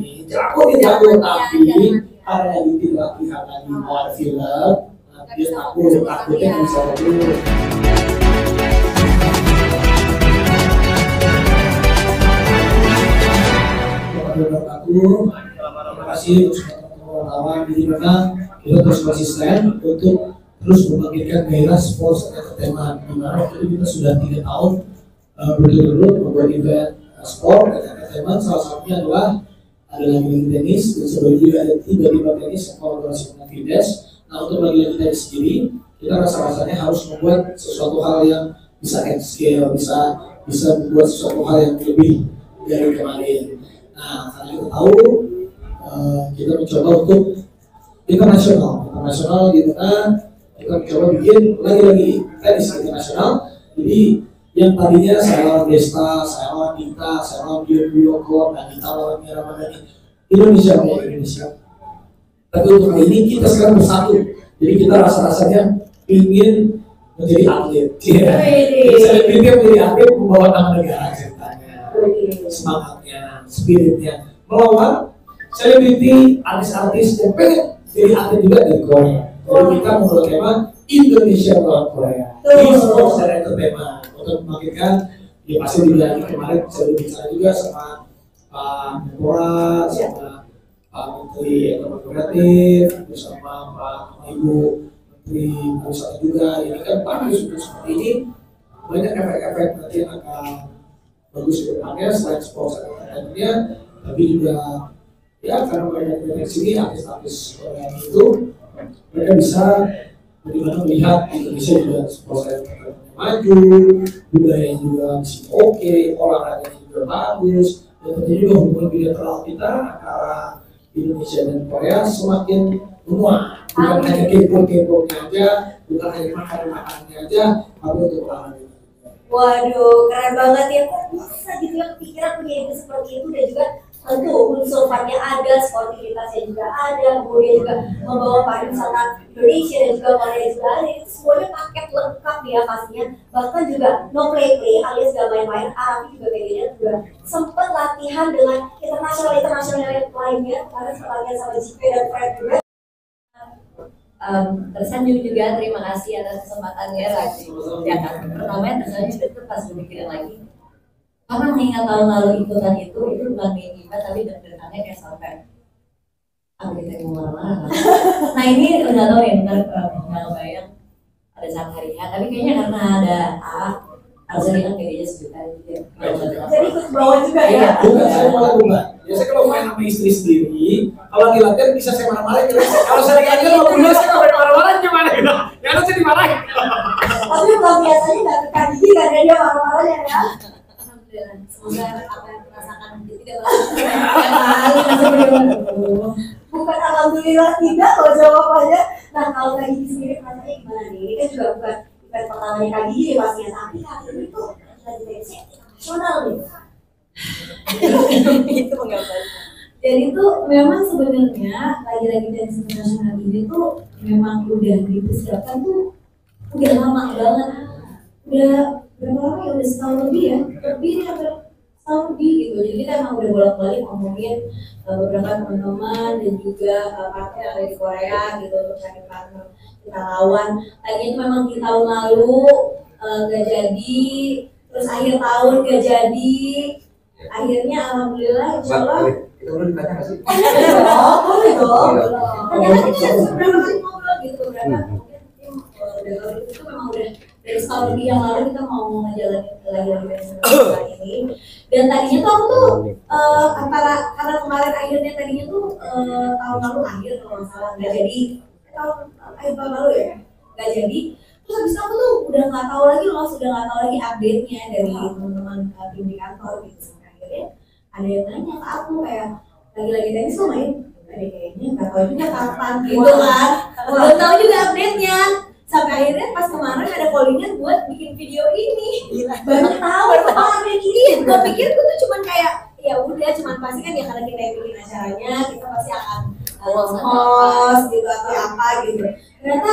ini jago tapi karena itu latihan lagi mau ada film, dia takutnya bisa dulu. Terima kasih untuk teman-teman di mana kita terus konsisten untuk terus membangkitkan gairah sports entertainment. Di mana waktu itu kita sudah 3 tahun berturut-turut membuat event sport dan entertainment. Salah satunya adalah lagi tenis, dan sebelum juga ada 3 tenis yang kolaborasi dengan Fides. Nah, untuk lagi tenis sendiri, kita rasa-rasanya harus membuat sesuatu hal yang bisa end scale, bisa membuat sesuatu hal yang lebih dari kemarin. Nah, karena kita tahu kita mencoba untuk internasional di mana kita mencoba bikin lagi tenis internasional. Jadi yang tadinya saya lawan Desta, saya lawan Dita, saya lawan Bioko, dan Dita lawan Mira Madani, Indonesia. Tapi untuk kali ini kita sekarang bersatu. Jadi kita rasa-rasanya ingin menjadi atlet. Selebriti menjadi atlet membawa nama negara ceritanya, semangatnya, spiritnya, melawan selebriti, artis-artis yang pengen jadi atlet juga dari Korea. Jadi kita membuat tema Indonesia melawan Korea. Ini sports dan entertainment untuk membangkitkan. Ya pasti juga kemarin saya berbicara juga sama Pak Menpora, sama Pak Menteri Ekonomi Kreatif, bersama Pak Ibu Menteri Pariwisata juga. Ini kan bagus untuk seperti ini, banyak efek-efek nanti yang akan bagus ke depannya selain sports dan entertainment-nya, tapi juga ya karena mereka dari sini artis-artis Korea itu mereka bisa bagaimana melihat Indonesia juga sports dan entertainment maju, budaya juga masih oke, olahraga juga bagus, dan tentunya juga hubungan bilateral kita antara Indonesia dan Korea semakin menguat. Bukan hanya K-pop-nya aja, bukan hanya makanan-makanannya aja, tapi untuk olahraga. Waduh, keren banget ya. Kok bisa gitu ya kepikiran punya ide seperti itu, dan juga tentu unsur funnya ada, sportivitasnya juga ada, kemudian juga membawa pariwisata Indonesia dan juga Korea juga ada. Itu semuanya paket lengkap ya pastinya. Bahkan juga no play alias gak main-main. Arafi juga kayaknya juga sempat latihan dengan internasional lainnya, karena latihan sama JP dan Fred juga. Tersanjung juga, terima kasih atas kesempatannya. Ya kan, pertama tersanjung itu pas berpikiran lagi, karena mengingat tahun lalu ikutan itu bukan main event tapi deg-degannya kayak sampai kita mau marah-marah. Nah ini nggak tahu ya, nggak kebayang pada saat hari H, tapi kayaknya karena ada harusnya kan kayaknya sejuta gitu. Jadi ikut bawah juga ya? Bukan, saya malah bukan. Biasanya kalau main sama istri sendiri, kalau lagi latihan bisa saya marah-marahin. Kalau saya lagi latihan sama bunda, saya nggak marah-marahin gimana gitu? Ya harus saya dimarahin. Tapi kalau biasanya nggak dekat gigi kan dia marah-marahnya ya? Semoga apa yang merasakan tidak merasakan. Bukan alhamdulillah tidak loh jawabannya. Nah kalau Kak Gigi sendiri rasanya gimana nih? Ini kan juga bukan pertamanya Kak Gigi pastinya, tapi Kak Gigi itu lagi tensi internasional nih. Itu menggambarkan. Dan itu memang sebenarnya lagi-lagi tensi internasional ini tuh memang udah dipersiapkan tuh udah lama banget. Udah berapa lama ya? Udah setahun lebih ya? Lebih setahun lebih gitu. Jadi kita emang udah bolak-balik ngomongin beberapa teman-teman dan juga partner yang ada di Korea gitu untuk cari partner kita lawan. Tadinya itu memang di tahun lalu gak jadi, terus akhir tahun gak jadi. Akhirnya alhamdulillah insyaallah itu udah ditanya nggak sih? boleh dong. Ternyata kita sudah kali ngobrol gitu beberapa itu memang udah dari setahun lebih yang lalu kita mau ngejalanin lagi ini. Dan tadinya tuh aku tuh karena kemarin akhirnya tadinya tuh tahun lalu akhir kalau nggak salah nggak jadi, akhir tahun lalu ya nggak jadi. Terus habis itu aku tuh udah nggak tahu lagi loh, sudah nggak tahu lagi update-nya dari teman-teman tim di kantor gitu. Sampai akhirnya ada yang nanya ke aku kayak lagi-lagi tenis lo main? Ada kayaknya nggak tahu juga kapan gitu kan. Belum tahu juga update-nya. Sampai akhirnya pas kemarin ada callingan buat bikin video ini. Baru tahu ada gini. Gue pikir gue tuh cuman kayak ya udah cuman pasti kan ya karena kita yang bikin acaranya kita pasti akan host gitu atau apa gitu. Ternyata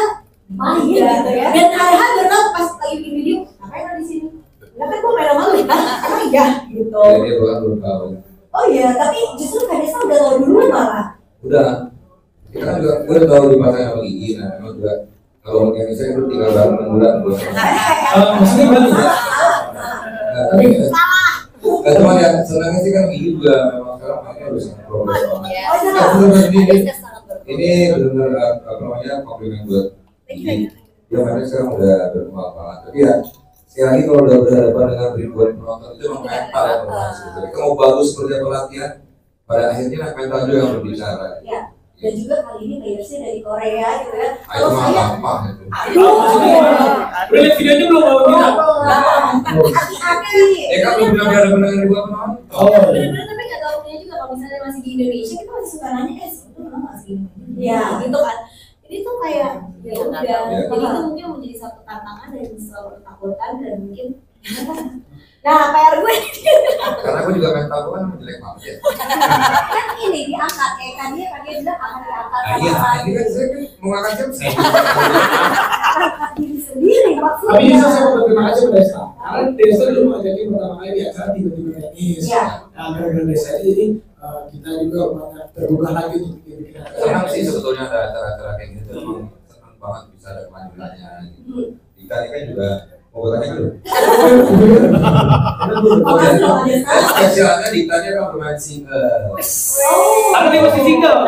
main gitu ya. Dan ada benar pas lagi bikin video, ngapain lo di sini? Lah kan gue main sama lu ya. Emang iya gitu. Dia bukan belum tahu. Oh iya, tapi justru Kak Desa udah tahu udah kita kan juga gue udah tahu di pasang sama Gigi, nah memang juga kalau organisasi itu tinggal bareng 6 bulan maksudnya gimana ya? tapi nggak cuma ya senangnya sih kan Gigi juga memang sekarang mainnya udah sangat progres ini benar-benar apa namanya komplimen buat Gigi dia mainnya sekarang udah berkembang banget tapi ya sekali lagi kalau udah berhadapan dengan ribuan penonton itu memang mental yang bermain sebetulnya kamu bagus seperti apa latihan pada akhirnya mental juga yang berbicara Ya. Dan juga kali ini playersnya dari Korea gitu ya. itu mah gampang itu Udah lihat videonya belum bawa kita? Hati-hati. kan belum pernah ada pendengar ribuan penonton Bener-bener tapi nggak tahu punya juga kalau misalnya masih di Indonesia kita masih suka nanya itu kenapa masih di Indonesia? Iya. Gitu kan. Jadi tuh kayak ya udah. Ya. Jadi itu mungkin menjadi satu tantangan dan selalu ketakutan dan mungkin nah PR gue karena aku juga mental gue kan jelek banget ya Kan ini diangkat kayak kan dia bilang akan diangkat nah, iya ini kan saya kan mau ngangkat siapa sih angkat diri sendiri maksudnya. Tapi bisa saya mau berterima kasih pada Desa. Karena Desa dulu ngajakin pertama kali di acara tiba-tiba tenis. Iya. Nah, gara-gara Desa itu jadi kita juga banyak terbuka lagi untuk bikin acara. senang sih sebetulnya ada acara-acara kayak gitu emang senang banget bisa ada kemajuannya gitu. Dika ini kan juga mau bertanya dulu spesialnya Dika ini kan bermain single Apa nih masih single?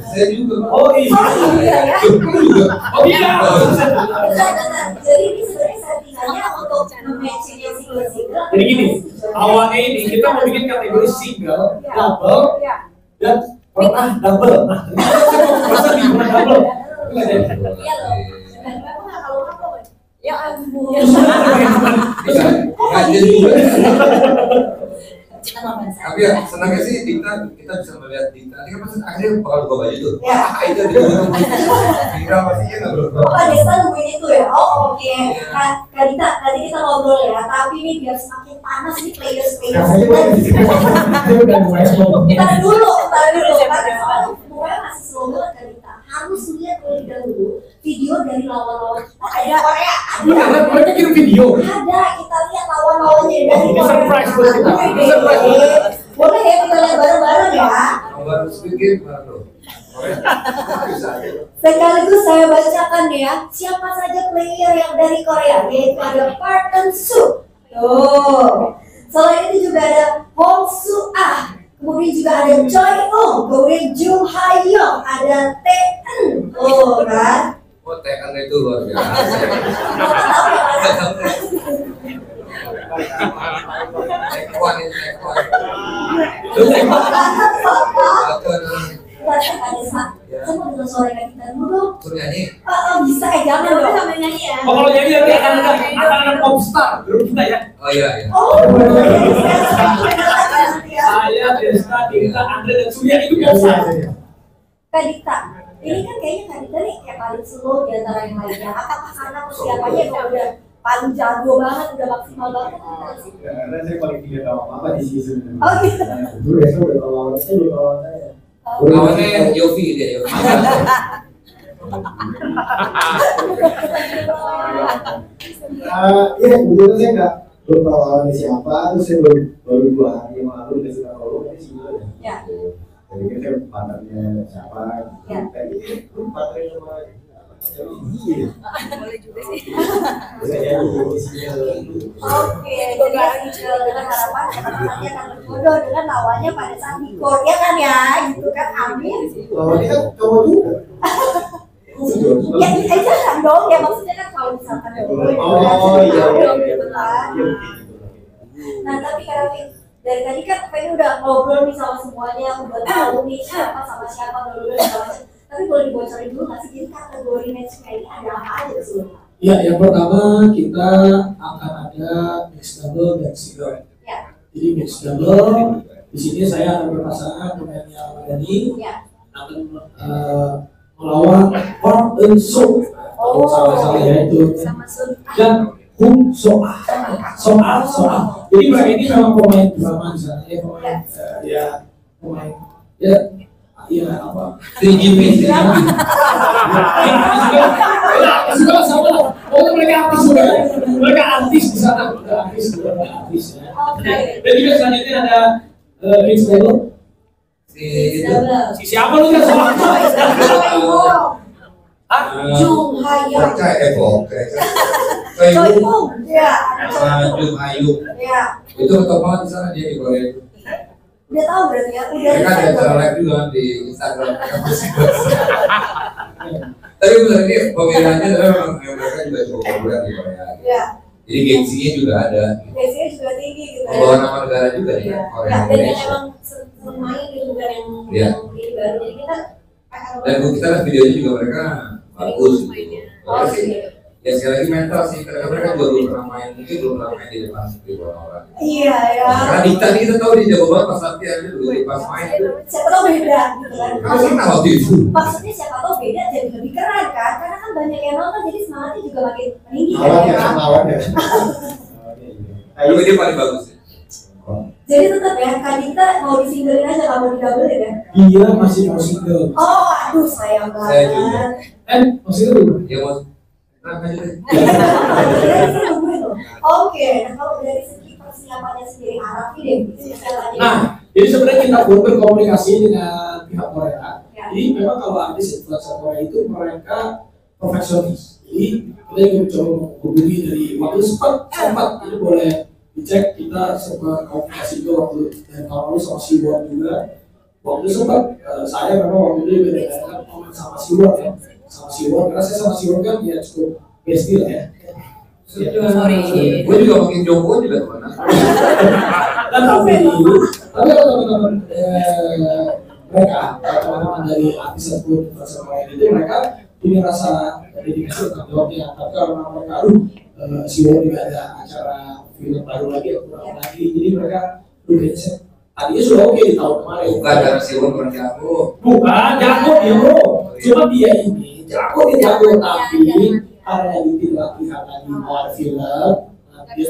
saya juga Oh iya. kamu juga Oh iya. Jadi ini sebenarnya settingannya untuk matching yang single-single. Jadi gini, awalnya ini kita mau bikin kategori single, double, dan pernah double. Nah, masa di pernah double? Nggak jadi. iya loh. Dan aku nggak kalau apa ya ampun. nggak jadi juga Kita makan tapi ya senangnya sih kita bisa melihat Dika ini kan pasti akhirnya bakal buka baju tuh Ya. wah itu Dika pasti ya nggak berubah Oh, Kak Desta nungguin itu ya? Oh, oke. Kak Dita, nanti kita ngobrol ya. Tapi ini biar semakin panas nih players. Kita dulu. Karena soalnya pokoknya masih slow banget Kak Dita. Harus lihat terlebih dahulu video dari lawan-lawan kita. Ada Korea. Beneran, mereka kirim video. Ada, kita lihat lawan-lawannya dari Ini Korea. surprise buat kita. Ini surprise buat kita. Boleh ya kita lihat bareng-bareng ya. nomor sedikit mana tuh bisa aja Sekaligus saya bacakan ya, siapa saja player yang dari Korea, yaitu ada Park Eun-soo. Tuh. Selain itu juga ada Hong Soo-ah, kemudian juga ada Choi Oh, kemudian Jung Ha-young, ada Tae-eun. Oh kan? oh tekan itu luar biasa Tekwan ini tekwan Saya mau dengar suara kita dulu dong. suruh nyanyi Bisa jangan Jangan dong. sampai nyanyi ya. Oh, kalau jadi nanti akan ada popstar grup kita ya. oh iya iya Oh, Saya, Desta, Dita, Andre dan Surya itu biasa. Kak Dita, ini kan kayaknya Kak Dita nih kayak paling slow di antara yang lainnya. Apakah karena persiapannya emang udah paling jago banget, udah maksimal banget? Karena saya paling tidak tahu apa-apa di sini sebenarnya. Oh gitu. Dulu ya saya udah tahu awalnya, saya udah tahu awalnya. lawannya Yofi dia Yofi Iya, kebetulan saya nggak belum tahu awalnya siapa, terus saya baru 2 hari yang lalu dikasih tahu ini sih Ya. Jadi kan saya partnernya siapa, Ya. kayak gitu, partnernya sama iya. Boleh juga sih. Saya nyanyi isinya. Oke, jadi dengan harapan teman-temannya akan berjodoh dengan lawannya pada saat di court, ya kan ya, gitu kan, amin. Lawannya kan cowok juga. Ya, jangan dong, ya maksudnya kan kalau misalkan Oh iya, iya, iya. gitu kan. Nah, tapi karena dari tadi kan kayaknya udah ngobrol nih sama semuanya, udah tahu nih siapa sama siapa, dulu segala macam. Tapi boleh dibocorin dulu nggak sih, jadi kategori matchnya ini ada apa aja sebelumnya? Ya, yang pertama kita akan ada mixed double dan single. Ya, Jadi mixed double di sini saya akan berpasangan dengan yang Dani ya. akan melawan Park Eun-soo. Oh. Salah ya itu. Sama Sun. Dan Hong Soo-ah. Soal. Jadi mereka ini memang pemain drama di sana. Ya pemain ya pemain ya apa? TGP Sudah sama. Oh mereka artis sudah. Mereka artis di sana. Artis ya. Oke. Dan juga selanjutnya ada mixed double Si itu. Si siapa lu kan soal? Jung Hayong. Choi Evo. Choi Choi Woo. Hong. Ya. Sama Jung Hayung. Ya. Itu ketemu banget di sana dia di Korea itu. Udah tahu berarti ya. Udah. Mereka ada acara live juga di Instagram. Tapi benar ini pemilihannya memang mereka juga cukup populer di Korea. Ya. Jadi gengsinya juga ada. Biasanya juga tinggi gitu. Membawa nama negara juga di Ya. Korea Dan yang Indonesia. emang seneng main gitu bukan yang Iya. ini baru. Jadi kita Dan kalau kita lihat videonya juga mereka bagus. Oh, Mereka sih, iya. ya sekali lagi mental sih. Karena mereka juga belum pernah main, mungkin belum pernah main di depan seperti orang. Iya ya. Karena Dita nih kita tahu dia jago banget pas latihan dia dulu pas main tuh. Siapa tahu beda gitu kan. Karena pernah waktu itu. Maksudnya siapa tahu beda jadi lebih keren kan. Karena kan banyak yang nonton jadi semangatnya juga makin meninggi Lawan ya, kan. lawan ya. Tapi dia paling bagus ya. Jadi tetap ya, Kak Dita mau disinggalin aja, nggak mau didabelin ya? Dia masih mau single. Oh, aduh sayang Saya juga. banget. Masih dulu. Dia mau nah aja deh. Oke, nah kalau dari segi persiapannya sendiri, Arafi deh, misalnya. Nah, jadi sebenarnya kita pun berkomunikasi dengan pihak Korea. Ya. Jadi memang kalau artis influencer Korea itu mereka profesionalis. Jadi kita juga coba menghubungi dari waktu sempat, jadi boleh dicek kita sempat komunikasi juga waktu dari tahun lalu sama Siwon juga. Waktu itu sempat saya memang waktu itu juga diadakan komen sama Siwon ya, sama Siwon karena saya sama Siwon kan ya cukup bestie lah ya. Sorry. Gue juga makin Joko juga teman. Dan tapi kalau teman-teman mereka teman-teman dari artis ataupun influencer lain itu mereka punya rasa dedikasi tentang jawabnya. Tapi karena mereka Siwon juga ada acara film baru lagi kurang lagi, jadi mereka kayaknya tadinya sudah oke di tahun kemarin. Bukan karena si Won pernah jago. Bukan jago dia bro, cuma dia ini jago tapi karena lagi latihan lagi mau ada film, dia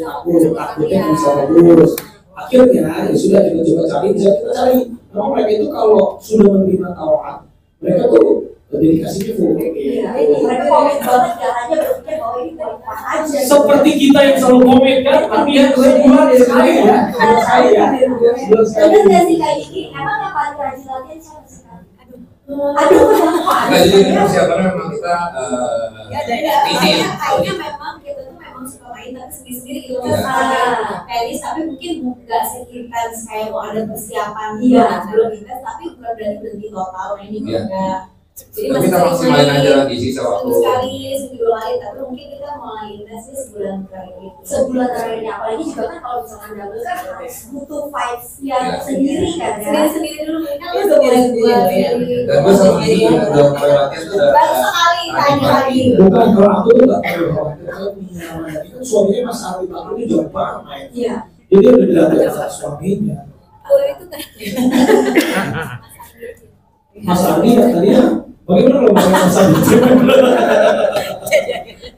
takutnya bisa bagus. Akhirnya ya sudah kita coba cari. Memang mereka itu kalau sudah menerima tawaran, mereka tuh dedikasinya full. Iya, mereka komen banget caranya berpikir bahwa ini kualitas aja. Seperti kita yang selalu komen kan, tapi yang kedua dari saya ya, Bener nggak sih kayak gini? Emang yang paling rajin latihan siapa sih? Aduh, Nah, jadi persiapannya memang kita ini kayaknya memang kita tuh memang suka main tapi sendiri-sendiri gitu Iya. tenis tapi mungkin nggak seintens kayak mau ada persiapan Iya. sebelum intens tapi bukan berarti berhenti total ini Iya. enggak. Jadi Tapi kita maksimalin aja lah di sisa waktu. seminggu sekali seminggu lain tapi mungkin kita mulai intensnya sebulan terakhir gitu. Sebulan terakhirnya apalagi juga kan kalau misalkan double kan harus butuh vibes yang Iya. sendiri kan ya. Sendiri-sendiri dulu kan Iya, lu udah mulai buat sendiri. Dan gue sama dia udah mulai latihan tuh udah. baru sekali tanya lagi. Bukan kalau aku tuh nggak tahu kalau punya namanya kan suaminya Mas Arif aku ini jauh banget main. Iya. Jadi udah dilatih sama suaminya. Oh itu kan. Mas Arif tadinya bagaimana kalau Mas Arif?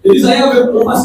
Jadi saya lepas.